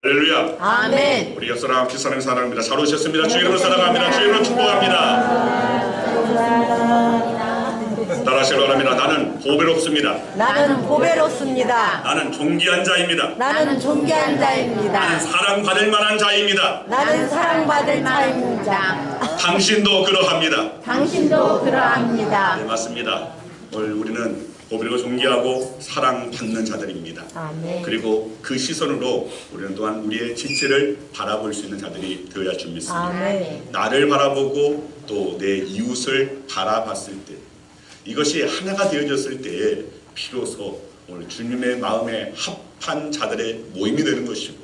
할렐루야. 아멘. 우리 옆사람 뒷사람이 사랑합니다. 잘 오셨습니다. 주의 이름으로 사랑합니다. 주의 이름으로 축복합니다. 따라하시기 바랍니다. 나는 보배롭습니다. 나는 보배롭습니다. 나는 존귀한 자입니다. 나는 존귀한 나는 자입니다. 사랑받을 만한 자입니다. 나는 사랑받을 자입니다. 당신도 그러합니다. 당신도 그러합니다. 네, 맞습니다. 오늘 우리는 보배롭고 존귀하고 사랑받는 자들입니다. 아멘. 그리고 그 시선으로 우리는 또한 우리의 지체를 바라볼 수 있는 자들이 되어야 줄 믿습니다. 아멘. 나를 바라보고 또 내 이웃을 바라봤을 때, 이것이 하나가 되어졌을 때에 비로소 오늘 주님의 마음에 합한 자들의 모임이 되는 것이고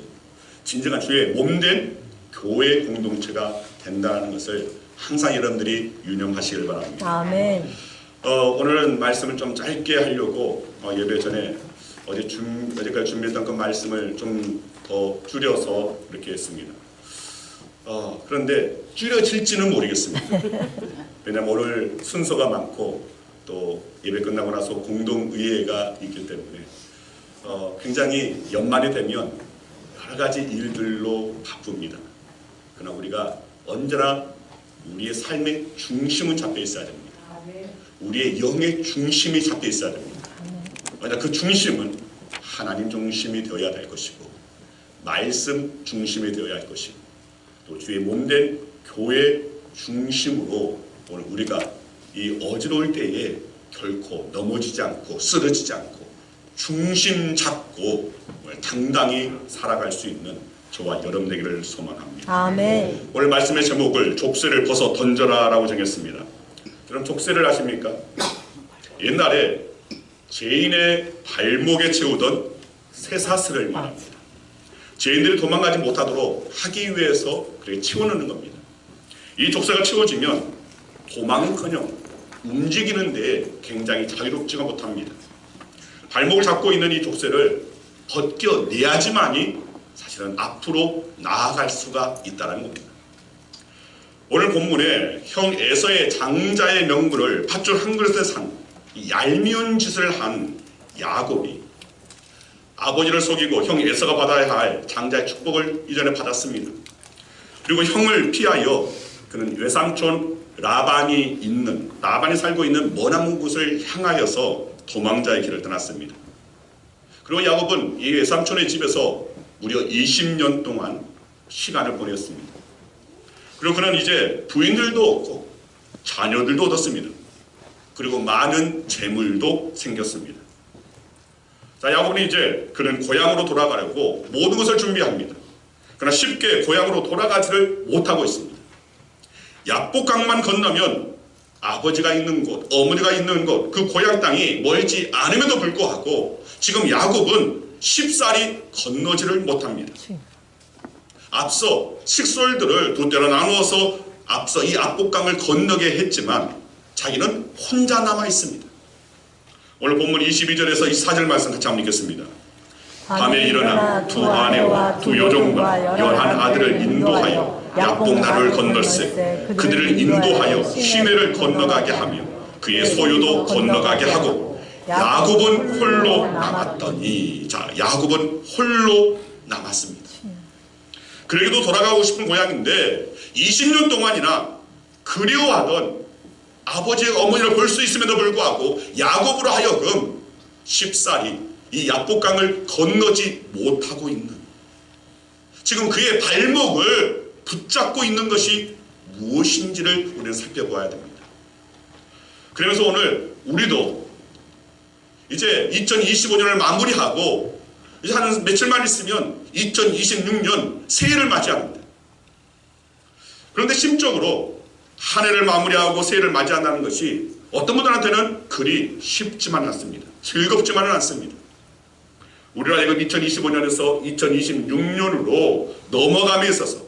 진정한 주의 몸된 교회 공동체가 된다는 것을 항상 여러분들이 유념하시길 바랍니다. 아멘. 오늘은 말씀을 좀 짧게 하려고 예배 전에 어제까지 준비했던 그 말씀을 좀 더 줄여서 이렇게 했습니다. 그런데 줄여질지는 모르겠습니다. 왜냐하면 오늘 순서가 많고 또 예배 끝나고 나서 공동의회가 있기 때문에 굉장히 연말이 되면 여러 가지 일들로 바쁩니다. 그러나 우리가 언제나 우리의 삶의 중심은 잡혀 있어야 됩니다. 우리의 영의 중심이 잡혀 있어야 됩니다. 왜냐하면 그 중심은 하나님 중심이 되어야 될 것이고 말씀 중심이 되어야 할 것이고 또 주의 몸된 교회 중심으로 오늘 우리가 이 어지러울 때에 결코 넘어지지 않고 쓰러지지 않고 중심 잡고 당당히 살아갈 수 있는 저와 여러분 되기를 소망합니다. 아멘. 오늘 말씀의 제목을 족쇄를 벗어 던져라 라고 정했습니다. 여러분 족쇄를 아십니까? 옛날에 죄인의 발목에 채우던 쇠사슬을 말합니다. 죄인들이 도망가지 못하도록 하기 위해서 그렇게 채워넣는 겁니다. 이 족쇄가 채워지면 도망은커녕 움직이는 데 굉장히 자유롭지가 못합니다. 발목을 잡고 있는 이 족쇄를 벗겨내야지만이 사실은 앞으로 나아갈 수가 있다는 겁니다. 오늘 본문에 형 에서의 장자의 명분을 팥줄 한 그릇에 산 이 얄미운 짓을 한 야곱이 아버지를 속이고 형 에서가 받아야 할 장자의 축복을 이전에 받았습니다. 그리고 형을 피하여 그는 외삼촌 라반이 살고 있는 머나먼 곳을 향하여서 도망자의 길을 떠났습니다. 그리고 야곱은 이 외삼촌의 집에서 무려 20년 동안 시간을 보냈습니다. 그리고 그는 이제 부인들도 얻고 자녀들도 얻었습니다. 그리고 많은 재물도 생겼습니다. 자, 야곱은 이제 그는 고향으로 돌아가려고 모든 것을 준비합니다. 그러나 쉽게 고향으로 돌아가지를 못하고 있습니다. 야복강만 건너면 아버지가 있는 곳, 어머니가 있는 곳, 그 고향 땅이 멀지 않음에도 불구하고 지금 야곱은 쉽사리 건너지를 못합니다. 앞서 식솔들을 두 때로 나누어서 앞서 이 압복강을 건너게 했지만 자기는 혼자 남아 있습니다. 오늘 본문 22절에서 24절 말씀 같이 한번 읽겠습니다. 밤에 일어나 두 아내와 두 여종과 11아들을 인도하여 야복나루를 건널세 그들을 인도하여 시내를 건너가게 하며 그의 소유도 건너가게 하고 야곱은 홀로 남았더니, 자, 야곱은 홀로 남았습니다. 그에게도 돌아가고 싶은 모양인데 20년 동안이나 그리워하던 아버지의 어머니를 볼 수 있음에도 불구하고 야곱으로 하여금 쉽사리 이 야복강을 건너지 못하고 있는, 지금 그의 발목을 붙잡고 있는 것이 무엇인지를 우리는 살펴봐야 됩니다. 그러면서 오늘 우리도 이제 2025년을 마무리하고 이제 한 며칠만 있으면 2026년 새해를 맞이합니다. 그런데 심적으로 한 해를 마무리하고 새해를 맞이한다는 것이 어떤 분들한테는 그리 쉽지만은 않습니다. 즐겁지만은 않습니다. 우리가 지금 2025년에서 2026년으로 넘어감에 있어서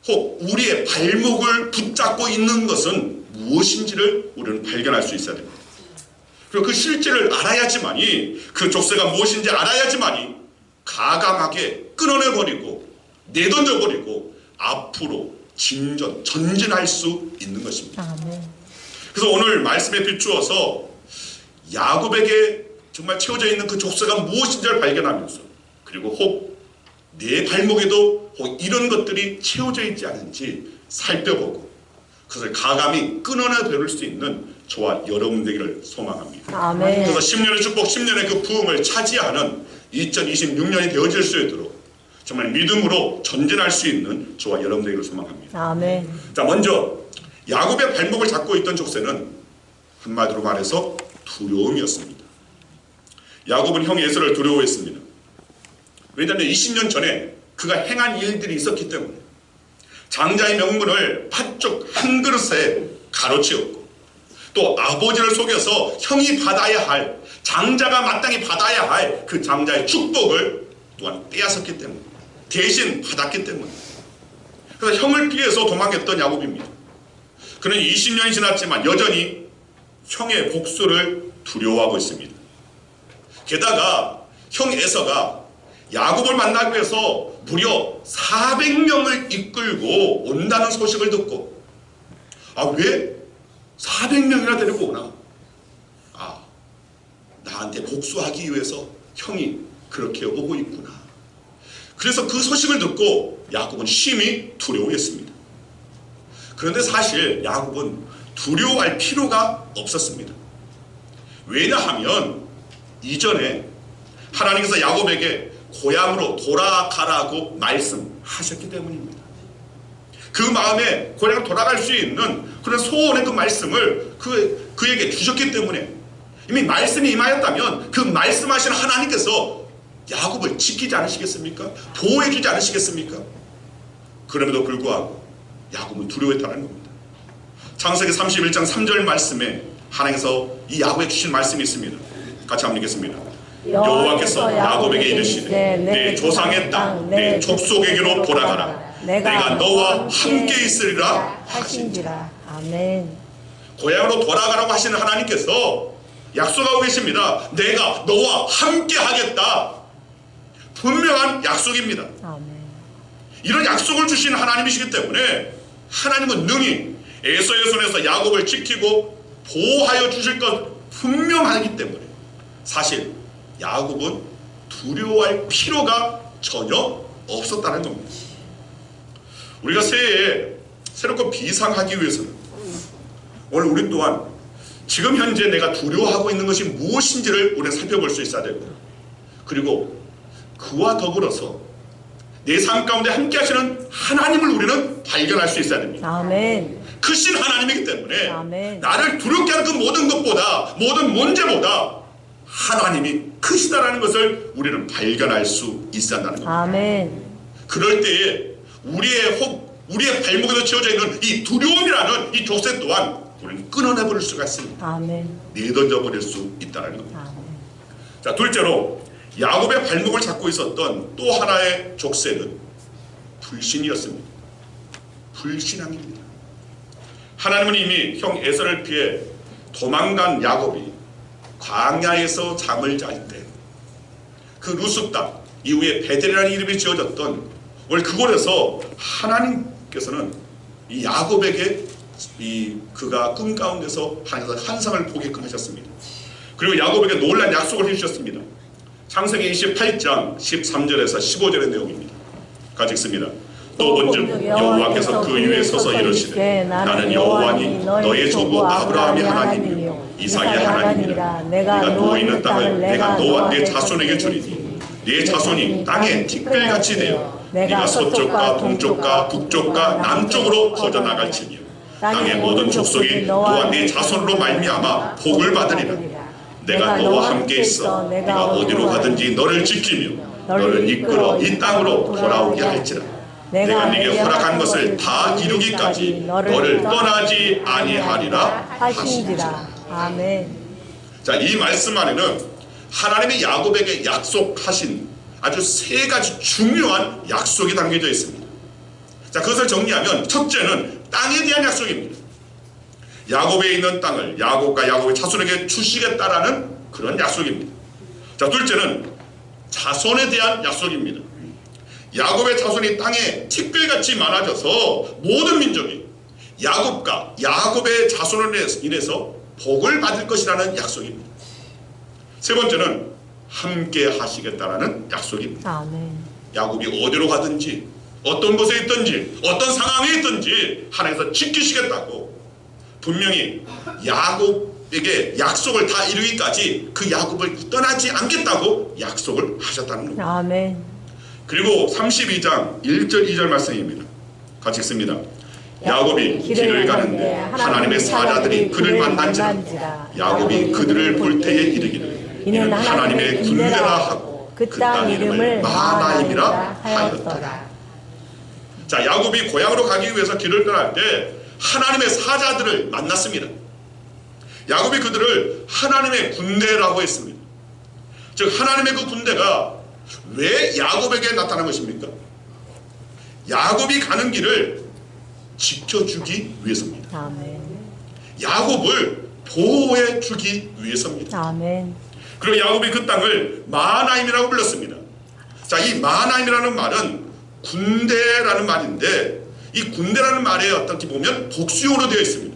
혹 우리의 발목을 붙잡고 있는 것은 무엇인지를 우리는 발견할 수 있어야 됩니다. 그리고 그 실제를 알아야지만이, 그 족쇄가 무엇인지 알아야지만이 가감하게 끊어내버리고 내던져버리고 앞으로 전진할 수 있는 것입니다. 그래서 오늘 말씀에 비추어서 야곱에게 정말 채워져 있는 그 족쇄가 무엇인지를 발견하면서, 그리고 혹 내 발목에도 혹 이런 것들이 채워져 있지 않은지 살펴보고 그것을 가감히 끊어내버릴 수 있는 저와 여러분 되기를 소망합니다. 아멘. 그래서 10년의 축복, 10년의 그 부흥을 차지하는 2026년이 되어질 수 있도록 정말 믿음으로 전진할 수 있는 저와 여러분 되기를 소망합니다. 아멘. 자, 먼저 야곱의 발목을 잡고 있던 족쇄는 한마디로 말해서 두려움이었습니다. 야곱은 형 에서를 두려워했습니다. 왜냐하면 20년 전에 그가 행한 일들이 있었기 때문에 장자의 명분을 팥죽 한 그릇에 가로치었고 또 아버지를 속여서 형이 받아야 할 장자가 마땅히 받아야 할 그 장자의 축복을 또한 빼앗았기 때문에 대신 받았기 때문에 그래서 형을 피해서 도망했던 야곱입니다. 그는 20년이 지났지만 여전히 형의 복수를 두려워하고 있습니다. 게다가 형 에서가 야곱을 만나기 위해서 무려 400명을 이끌고 온다는 소식을 듣고 왜 400명이나 데리고 오나? 나한테 복수하기 위해서 형이 그렇게 오고 있구나. 그래서 그 소식을 듣고 야곱은 심히 두려워했습니다. 그런데 사실 야곱은 두려워할 필요가 없었습니다. 왜냐하면 이전에 하나님께서 야곱에게 고향으로 돌아가라고 말씀하셨기 때문입니다. 그 마음에 고향으로 돌아갈 수 있는 그런 소원의 그 말씀을 그에게 주셨기 때문에 이미 말씀이 임하였다면 그 말씀하신 하나님께서 야곱을 지키지 않으시겠습니까? 보호해 주지 않으시겠습니까? 그럼에도 불구하고 야곱은 두려워했다는 겁니다. 창세기 31장 3절 말씀에 하나님께서 이 야곱에게 주신 말씀이 있습니다. 같이 한번 읽겠습니다. 여호와께서 야곱에게 이르시되 내 조상의 땅 내 족속에게로 돌아가라. 내가 너와 함께 있으리라 하신지라. 아멘. 고향으로 돌아가라고 하시는 하나님께서 약속하고 계십니다. 내가 너와 함께 하겠다. 분명한 약속입니다. 아멘. 이런 약속을 주신 하나님이시기 때문에 하나님은 능히 에서의 손에서 야곱을 지키고 보호하여 주실 것 분명하기 때문에 사실 야곱은 두려워할 필요가 전혀 없었다는 겁니다. 우리가 새해에 새롭게 비상하기 위해서는 오늘 우리 또한 지금 현재 내가 두려워하고 있는 것이 무엇인지를 우리는 살펴볼 수 있어야 되고 그리고 그와 더불어서 내 삶 가운데 함께 하시는 하나님을 우리는 발견할 수 있어야 됩니다. 아멘. 크신 하나님이기 때문에 아멘. 나를 두렵게 하는 그 모든 것보다 모든 문제보다 하나님이 크시다라는 것을 우리는 발견할 수 있어야 한다는 겁니다. 아멘. 그럴 때에 우리의 발목에서 채워져 있는 이 두려움이라는 이 족쇄 또한 우리는 끊어내버릴 수가 있습니다. 아멘. 내던져버릴 수 있다는 겁니다. 아멘. 자, 둘째로 야곱의 발목을 잡고 있었던 또 하나의 족쇄는 불신이었습니다. 불신앙입니다. 하나님은 이미 형 에서를 피해 도망간 야곱이 광야에서 잠을 잘 때 그 루스 땅 이후에 베델이라는 이름이 지어졌던 오늘 그곳에서 하나님께서는 이 야곱에게 그가 꿈 가운데서 하나님께서 환상을 보게끔 하셨습니다. 그리고 야곱에게 놀라운 약속을 해주셨습니다. 창세기 28장 13절에서 15절의 내용입니다. 같이 읽습니다. 또 본즉 여호와께서 그 위에 서서 이르시되 나는 여호와니 너의 조부 아브라함의 하나님이요 이삭의 하나님이라. 내가 누워있는 땅을 내가 너와 내 자손에게 주리니 네 자손이 땅에 티끌같이 되어 네가 서쪽과 동쪽과 북쪽과 남쪽으로 퍼져나갈지니요 땅의 모든 족속이 너와 네 자손으로 말미암아 복을 받으리라. 내가 너와 함께 있어 네가 어디로 가든지 너를 지키며 너를 이끌어 이 땅으로 돌아오게 할지라. 내가 네게 허락한 것을 다 이루기까지 너를 떠나지 아니하리라 하신지라. 아멘. 자, 이 말씀 안에는 하나님이 야곱에게 약속하신 아주 세 가지 중요한 약속이 담겨져 있습니다. 자, 그것을 정리하면 첫째는 땅에 대한 약속입니다. 야곱에 있는 땅을 야곱과 야곱의 자손에게 주시겠다라는 그런 약속입니다. 자, 둘째는 자손에 대한 약속입니다. 야곱의 자손이 땅에 티끌같이 많아져서 모든 민족이 야곱과 야곱의 자손으로 인해서 복을 받을 것이라는 약속입니다. 세 번째는 함께 하시겠다라는 약속입니다. 아멘. 야곱이 어디로 가든지 어떤 곳에 있든지 어떤 상황에 있든지 하나님께서 지키시겠다고 분명히 야곱에게 약속을 다 이루기까지 그 야곱을 떠나지 않겠다고 약속을 하셨다는 겁니다. 아멘. 그리고 32장 1절 2절 말씀입니다. 같이 읽습니다. 야곱이 길을 가는데 하나님의 사자들이 그를 만난지라. 야곱이 그들을 볼 때에 이르기를 이는 하나님의 군대라 하고 그 땅 이름을 마하나임이라 하였더라. 자, 야곱이 고향으로 가기 위해서 길을 떠날 때 하나님의 사자들을 만났습니다. 야곱이 그들을 하나님의 군대라고 했습니다. 즉 하나님의 그 군대가 왜 야곱에게 나타난 것입니까? 야곱이 가는 길을 지켜주기 위해서입니다. 아멘. 야곱을 보호해 주기 위해서입니다. 아멘. 그리고 야곱이 그 땅을 마하나임이라고 불렀습니다. 자, 이 마하나임이라는 말은 군대라는 말인데 이 군대라는 말에 어떻게 보면 복수용어로 되어 있습니다.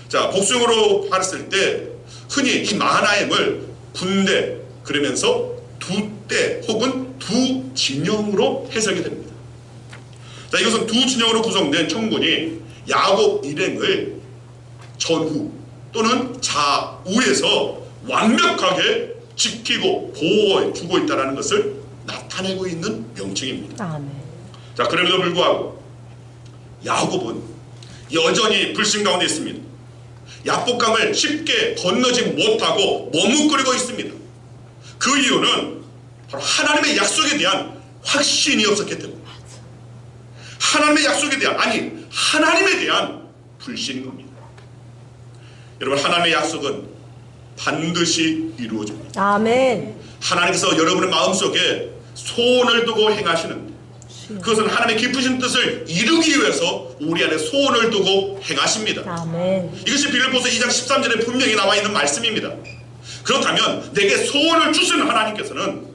자, 복수용어로 봤을 때 흔히 이 마하나임을 군대 그러면서 두 때 혹은 두 진영으로 해석이 됩니다. 자, 이것은 두 진영으로 구성된 청군이 야곱 일행을 전후 또는 좌우에서 완벽하게 지키고 보호해 주고 있다는 것을 나타내고 있는 명칭입니다. 아멘. 자, 그럼에도 불구하고 야곱은 여전히 불신 가운데 있습니다. 야복강을 쉽게 건너지 못하고 머뭇거리고 있습니다. 그 이유는 바로 하나님의 약속에 대한 확신이 없었기 때문입니다. 하나님의 약속에 대한, 아니 하나님에 대한 불신인 겁니다. 여러분, 하나님의 약속은 반드시 이루어집니다. 아멘. 하나님께서 여러분의 마음속에 소원을 두고 행하시는데 그것은 하나님의 깊으신 뜻을 이루기 위해서 우리 안에 소원을 두고 행하십니다. 아멘. 이것이 빌립보서 2장 13절에 분명히 나와 있는 말씀입니다. 그렇다면 내게 소원을 주시는 하나님께서는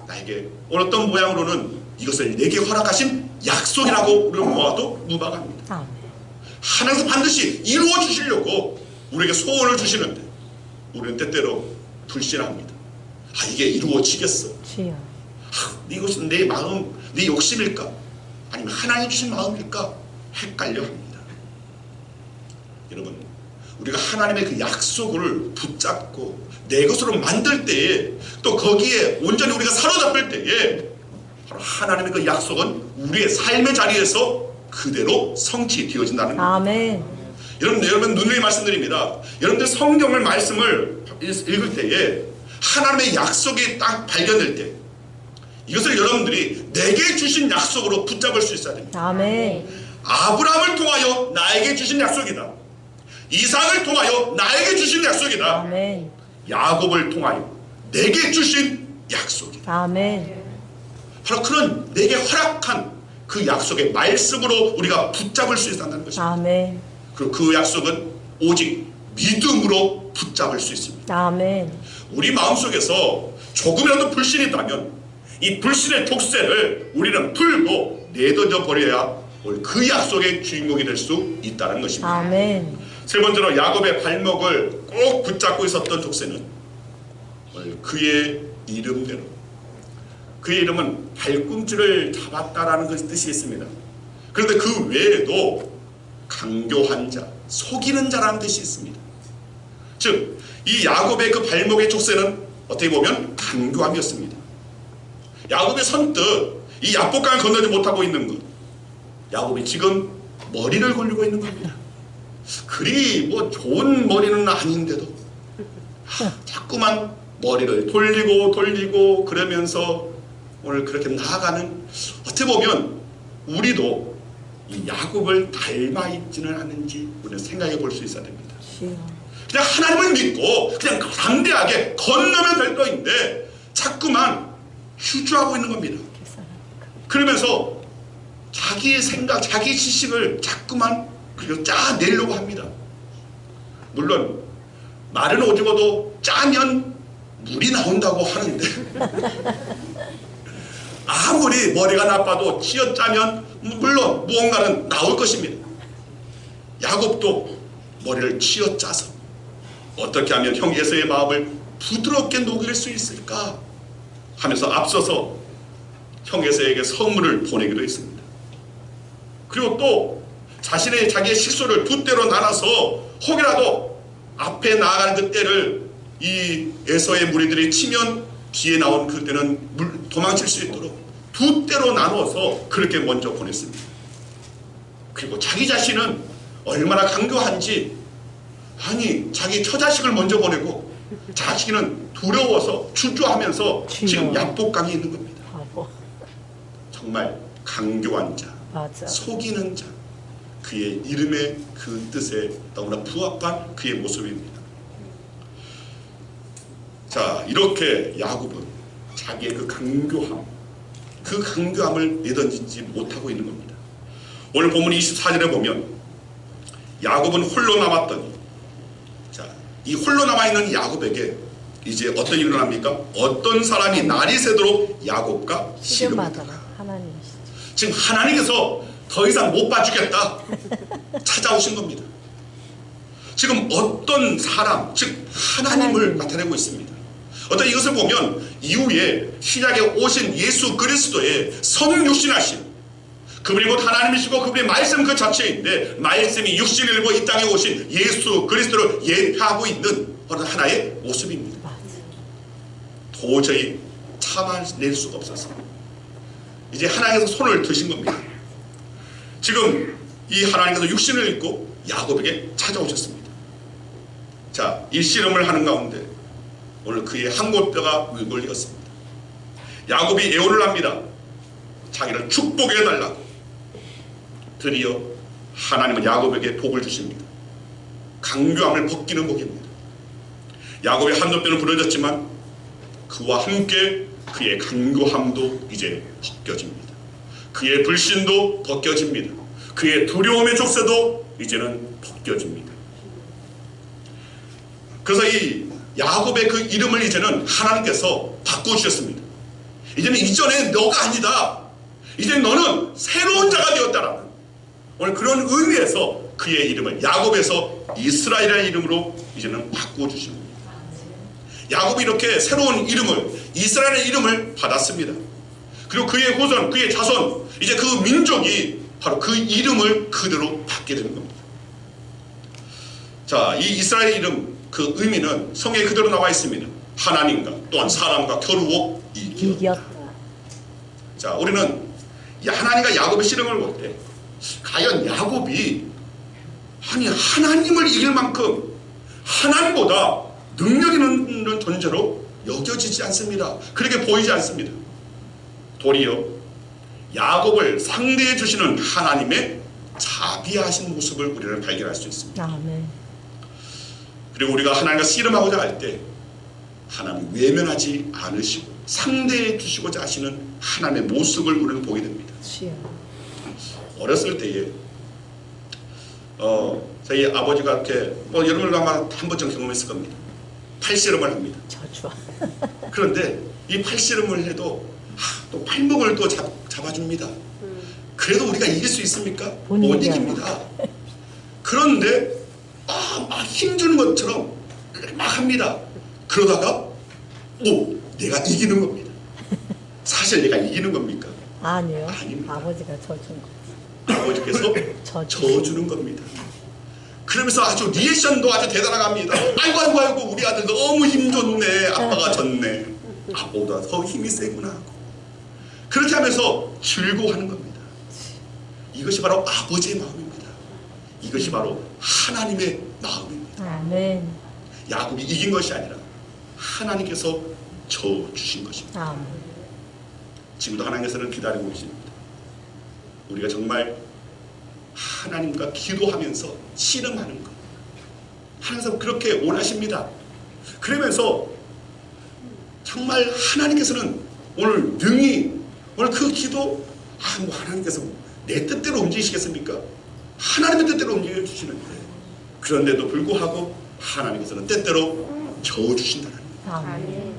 나에게 어떤 모양으로는 이것을 내게 허락하신 약속이라고 모아도 무방합니다. 아멘. 하나님께서 반드시 이루어 주시려고 우리에게 소원을 주시는데 우리는 때때로 불신합니다. 아, 이게 이루어지겠어? 주여. 이것은 내 마음, 내 욕심일까? 아니면 하나님 주신 마음일까? 헷갈려 합니다. 여러분, 우리가 하나님의 그 약속을 붙잡고 내 것으로 만들 때에 또 거기에 온전히 우리가 사로잡힐 때에 바로 하나님의 그 약속은 우리의 삶의 자리에서 그대로 성취되어진다는 겁니다. 아멘. 여러분 누누이 말씀드립니다. 여러분들 성경을 말씀을 읽을 때에 하나님의 약속이 딱 발견될 때 이것을 여러분들이 내게 주신 약속으로 붙잡을 수 있어야 됩니다. 아멘. 아브라함을 통하여 나에게 주신 약속이다. 이삭을 통하여 나에게 주신 약속이다. 아멘. 야곱을 통하여 내게 주신 약속이다. 아멘. 바로 그런 내게 허락한 그 약속의 말씀으로 우리가 붙잡을 수 있다는 것입니다. 아멘. 그리고 그 약속은 오직 믿음으로 붙잡을 수 있습니다. 아멘. 우리 마음속에서 조금이라도 불신이 있다면 이 불신의 족쇄를 우리는 풀고 내던져 버려야 그 약속의 주인공이 될 수 있다는 것입니다. 아멘. 세 번째로 야곱의 발목을 꼭 붙잡고 있었던 족쇄는 그의 이름대로, 그의 이름은 발꿈치를 잡았다라는 그 뜻이 있습니다. 그런데 그 외에도 강교한 자, 속이는 자라는 뜻이 있습니다. 즉, 이 야곱의 그 발목의 족쇄는 어떻게 보면 강교함이었습니다. 야곱이 선뜻 이 야복강을 건너지 못하고 있는 것, 야곱이 지금 머리를 걸리고 있는 겁니다. 그리 뭐 좋은 머리는 아닌데도 자꾸만 머리를 돌리고 그러면서 오늘 그렇게 나아가는, 어떻게 보면 우리도 이 야곱을 닮아 있지는 않은지 우리는 생각해 볼 수 있어야 됩니다. 그냥 하나님을 믿고 그냥 담대하게 건너면 될 거인데 자꾸만 휴주하고 있는 겁니다. 그러면서 자기의 생각, 자기 지식을 자꾸만 그리고 짜내려고 합니다. 물론 마른 오징어도 짜면 물이 나온다고 하는데 아무리 머리가 나빠도 쥐어짜면 물론 무언가는 나올 것입니다. 야곱도 머리를 쥐어짜서 어떻게 하면 형 에서의 마음을 부드럽게 녹일 수 있을까 하면서 앞서서 형 에서에게 선물을 보내기도 했습니다. 그리고 또 자기의 식소를 두 떼로 나눠서 혹이라도 앞에 나아가는 그 떼를 이 에서의 무리들이 치면 뒤에 나온 그 떼는 도망칠 수 있도록 두 떼로 나누어서 그렇게 먼저 보냈습니다. 그리고 자기 자신은 얼마나 강교한지, 아니 자기 처자식을 먼저 보내고 자신은 두려워서 주저하면서 지금 약복강에 있는 겁니다. 정말 강교한 자, 맞아. 속이는 자, 그의 이름의 그 뜻에 너무나 부합한 그의 모습입니다. 자, 이렇게 야곱은 자기의 그 강교함을 내던지지 못하고 있는 겁니다. 오늘 본문 24절에 보면 야곱은 홀로 남았더니, 자, 이 홀로 남아있는 야곱에게 이제 어떤 일이 일어납니까? 어떤 사람이 날이 새도록 야곱과 씨름하더라. 하나님이시죠. 지금 하나님께서 더 이상 못 봐주겠다 찾아오신 겁니다. 지금 어떤 사람, 즉 하나님을 나타내고 있습니다. 어떤 이것을 보면 이후에 신약에 오신 예수 그리스도의 성육신하심, 그분이 곧 하나님이시고 그분의 말씀 그 자체인데, 말씀이 육신을 입고 이 땅에 오신 예수 그리스도를 예표하고 있는 어떤 하나의 모습입니다. 도저히 참아낼 수가 없어서 이제 하나님께서 손을 드신 겁니다. 지금 이 하나님께서 육신을 입고 야곱에게 찾아오셨습니다. 자, 이 씨름을 하는 가운데 오늘 그의 한 곳뼈가 울골리었습니다. 야곱이 애원을 합니다. 자기를 축복해 달라고. 드디어 하나님은 야곱에게 복을 주십니다. 강교함을 벗기는 복입니다. 야곱의 한돛뼈는 부러졌지만 그와 함께 그의 강교함도 이제 벗겨집니다. 그의 불신도 벗겨집니다. 그의 두려움의 족쇄도 이제는 벗겨집니다. 그래서 이 야곱의 그 이름을 이제는 하나님께서 바꾸셨습니다. 이제는 이전에 너가 아니다. 이제 너는 새로운 자가 되었다라는 오늘 그런 의미에서 그의 이름을 야곱에서 이스라엘이라는 이름으로 이제는 바꿔주신 겁니다. 야곱이 이렇게 새로운 이름을, 이스라엘의 이름을 받았습니다. 그리고 그의 후손, 그의 자손, 이제 그 민족이 바로 그 이름을 그대로 받게 되는 겁니다. 자, 이 이스라엘 이름 그 의미는 성경에 그대로 나와 있습니다. 하나님과 또한 사람과 겨루어 이겼다. 자, 우리는 하나님과 야곱의 씨름을 볼 때 과연 야곱이 아니 하나님을 이길 만큼 하나님보다 능력 있는 존재로 여겨지지 않습니다. 그렇게 보이지 않습니다. 도리어 야곱을 상대해 주시는 하나님의 자비하신 모습을 우리는 발견할 수 있습니다. 아멘. 그리고 우리가 하나님과 씨름하고자 할 때 하나님 외면하지 않으시고 상대해 주시고자 하시는 하나님의 모습을 우리는 보게 됩니다. 어렸을 때에 저희 아버지가 이렇게 여러분들 아마 한 번쯤 경험했을 겁니다. 팔씨름을 합니다. 저주와. 그런데 이 팔씨름을 해도 또 팔목을 또 잡아줍니다. 그래도 우리가 이길 수 있습니까? 못 이깁니다. 그런데 막 힘주는 것처럼 막 합니다. 그러다가 내가 이기는 겁니다. 사실 내가 이기는 겁니까? 아니요. 아닙니다. 아버지가 저준 거. 아버지께서 져주는 겁니다. 그러면서 아주 리액션도 아주 대단합니다. 아이고 우리 아들 너무 힘줬네. 아빠가 졌네. 아빠보다 더 힘이 세구나 하고 그렇게 하면서 즐거워하는 겁니다. 이것이 바로 아버지의 마음입니다. 이것이 바로 하나님의 마음입니다. 아멘. 야곱이 이긴 것이 아니라 하나님께서 져주신 것입니다. 아멘. 지금도 하나님께서는 기다리고 계십니다. 우리가 정말 하나님과 기도하면서 씨름하는 것, 하나님께서 그렇게 원하십니다. 그러면서 정말 하나님께서는 오늘 능히 오늘 그 기도 하나님께서 내 뜻대로 움직이시겠습니까? 하나님의 뜻대로 움직여주시는데 그런데도 불구하고 하나님께서는 때때로 저어주신다는 아멘.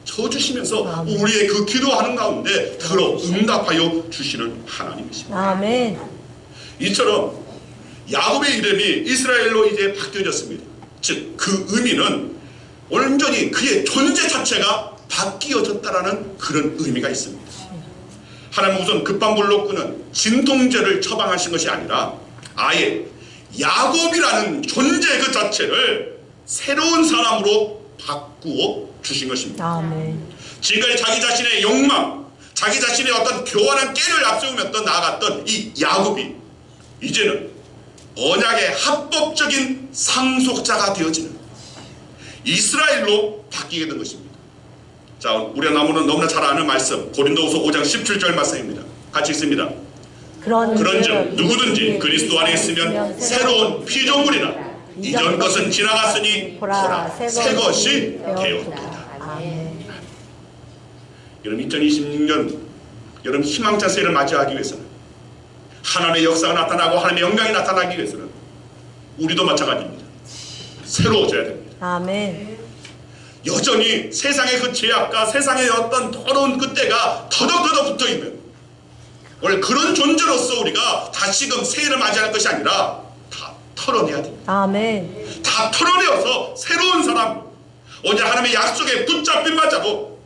저어주시면서 우리의 그 기도하는 가운데 들어 응답하여 주시는 하나님이십니다. 아멘. 이처럼 야곱의 이름이 이스라엘로 이제 바뀌어졌습니다. 즉 그 의미는 온전히 그의 존재 자체가 바뀌어졌다라는 그런 의미가 있습니다. 하나님은 우선 급한 불로 끄는 진통제를 처방하신 것이 아니라 아예 야곱이라는 존재 그 자체를 새로운 사람으로 바꾸어 주신 것입니다. 아멘. 지금까지 자기 자신의 욕망, 자기 자신의 어떤 교활한 깨를 앞세우며 나아갔던 이 야곱이 이제는 언약의 합법적인 상속자가 되어지는 이스라엘로 바뀌게 된 것입니다. 자, 우리가 너무나 잘 아는 말씀 고린도후서 5장 17절 말씀입니다. 같이 읽습니다. 그런즉 누구든지 그리스도 안에 있으면 새로운 피조물이라 이전 것은 지나갔으니 보라 새 것이 되었도다. 아멘. 여러분 2026년 여러분 희망찬 새해를 맞이하기 위해서는 하나님의 역사가 나타나고 하나님의 영광이 나타나기 위해서는 우리도 마찬가지입니다. 새로워져야 됩니다. 아멘. 여전히 세상의 그 죄악과 세상의 어떤 더러운 그 때가 더덕더덕 붙어있는 원래 그런 존재로서 우리가 다시금 새해를 맞이할 것이 아니라 다 털어내야 됩니다. 아멘. 다 털어내어서 새로운 사람, 오늘 하나님의 약속에 붙잡힌 자로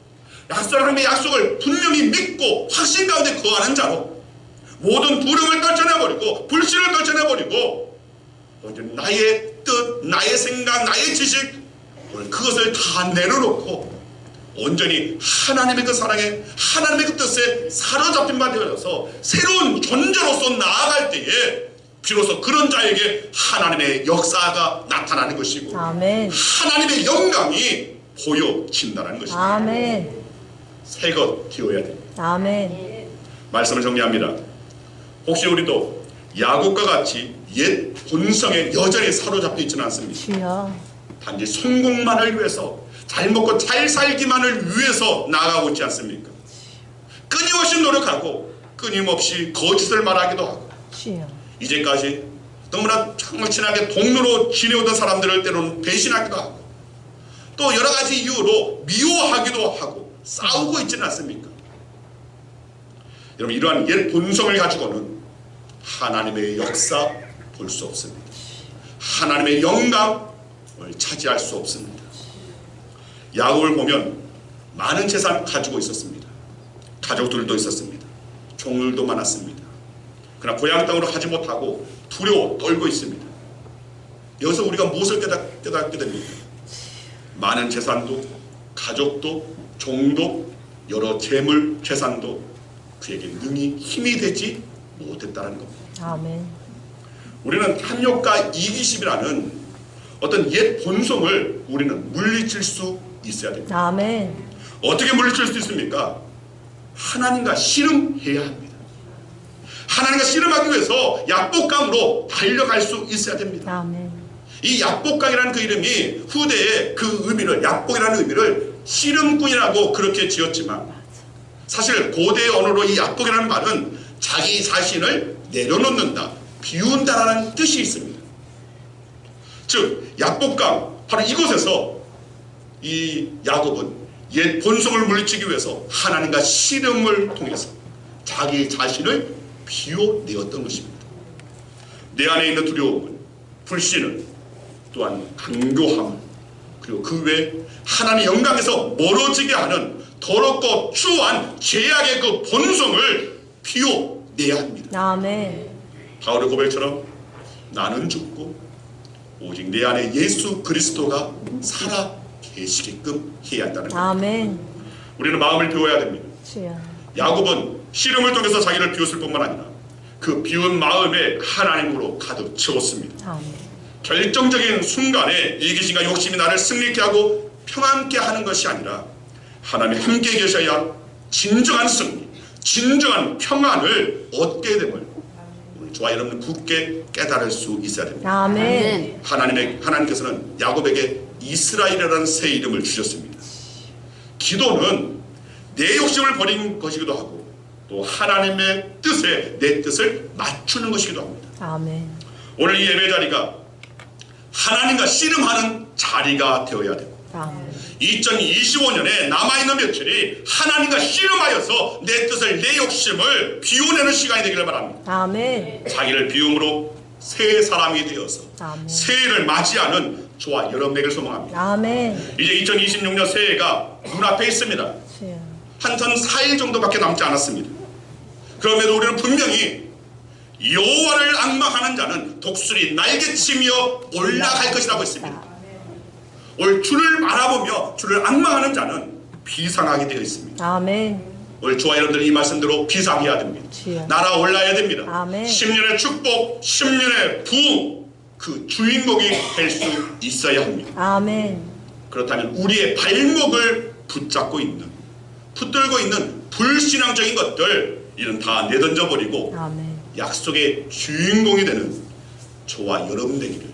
하나님의 약속을 분명히 믿고 확신 가운데 거하는 자로 모든 두려움을 떨쳐내버리고 불신을 떨쳐내버리고 나의 뜻, 나의 생각, 나의 지식 오늘 그것을 다 내려놓고 온전히 하나님의 그 사랑에 하나님의 그 뜻에 사로잡힌 바 되어서 새로운 존재로서 나아갈 때에 비로소 그런 자에게 하나님의 역사가 나타나는 것이고 아멘. 하나님의 영광이 보여진다는 것입니다. 아멘. 새것 되어야 됩니다. 아멘. 말씀을 정리합니다. 혹시 우리도 야곱과 같이 옛 본성에 여전히 사로잡혀 있지는 않습니다. 주여. 단지 성공만을 위해서 잘 먹고 잘 살기만을 위해서 나아가고 있지 않습니까? 끊임없이 노력하고 끊임없이 거짓을 말하기도 하고 주여. 이제까지 너무나 정말 친하게 동료로 지내오던 사람들을 때로는 배신하기도 하고 또 여러 가지 이유로 미워하기도 하고 싸우고 있지는 않습니까? 여러분 이러한 옛 본성을 가지고는 하나님의 역사 볼 수 없습니다. 하나님의 영광을 차지할 수 없습니다. 야곱을 보면 많은 재산 가지고 있었습니다. 가족들도 있었습니다. 종들도 많았습니다. 그러나 고향 땅으로 가지 못하고 두려워 떨고 있습니다. 여기서 우리가 무엇을 깨닫게 됩니까? 많은 재산도 가족도 종도 여러 재물 재산도 그에게 능히 힘이 되지 못했다는 겁니다. 아멘. 우리는 탐욕과 이기심이라는 어떤 옛 본성을 우리는 물리칠 수 있어야 됩니다. 아멘. 어떻게 물리칠 수 있습니까? 하나님과 씨름해야 합니다. 하나님과 씨름하기 위해서 약복강으로 달려갈 수 있어야 됩니다. 아멘. 이 약복강이라는 그 이름이 후대에 그 의미를 약복이라는 의미를 씨름꾼이라고 그렇게 지었지만 사실 고대의 언어로 이 약복이라는 말은 자기 자신을 내려놓는다, 비운다라는 뜻이 있습니다. 즉 약복강 바로 이곳에서 이 야곱은 옛 본성을 물리치기 위해서 하나님과 씨름을 통해서 자기 자신을 비워내었던 것입니다. 내 안에 있는 두려움은 불신은 또한 강교함 그리고 그 외에 하나님의 영광에서 멀어지게 하는 더럽고 추한 죄악의 그 본성을 비워내야 합니다. 아멘. 바울의 고백처럼 나는 죽고 오직 내 안에 예수 그리스도가 살아 계시게끔 해야 한다는 겁니다. 아멘. 우리는 마음을 비워야 됩니다. 주여. 야곱은 씨름을 통해서 자기를 비웠을 뿐만 아니라 그 비운 마음에 하나님으로 가득 채웠습니다. 아멘. 결정적인 순간에 이기심과 욕심이 나를 승리케 하고 평안케 하는 것이 아니라 하나님이 함께 계셔야 진정한 승리, 진정한 평안을 얻게 됨을 우리 저와 여러분은 굳게 깨달을 수 있어야 됩니다. 아멘. 하나님께서는 야곱에게 이스라엘이라는 새 이름을 주셨습니다. 기도는 내 욕심을 버린 것이기도 하고 또 하나님의 뜻에 내 뜻을 맞추는 것이기도 합니다. 아멘. 오늘 이 예배 자리가 하나님과 씨름하는 자리가 되어야 됩니다. 아멘. 2025년에 남아있는 며칠이 하나님과 씨름하여서 내 뜻을 내 욕심을 비워내는 시간이 되기를 바랍니다. 아멘. 자기를 비움으로 새 사람이 되어서 아멘. 새해를 맞이하는 저와 여러분에게 소망합니다. 아멘. 이제 2026년 새해가 눈앞에 있습니다. 주여. 한전 4일 정도밖에 남지 않았습니다. 그럼에도 우리는 분명히 여호와를 앙망하는 자는 독수리 날개치며 올라갈 것이라고 했습니다. 오늘 주를 바라보며 주를 앙망하는 자는 비상하게 되어 있습니다. 아멘. 오늘 저와 여러분들 이 말씀대로 비상해야 됩니다. 주여. 날아올라야 됩니다. 아멘. 10년의 축복, 10년의 부흥, 그 주인공이 될 수 있어야 합니다. 아멘. 그렇다면 우리의 발목을 붙잡고 있는, 붙들고 있는 불신앙적인 것들, 이는 다 내던져버리고 아멘. 약속의 주인공이 되는 저와 여러분 되기를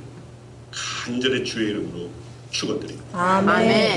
간절히 주의 이름으로 축원드립니다. 아멘. 아멘.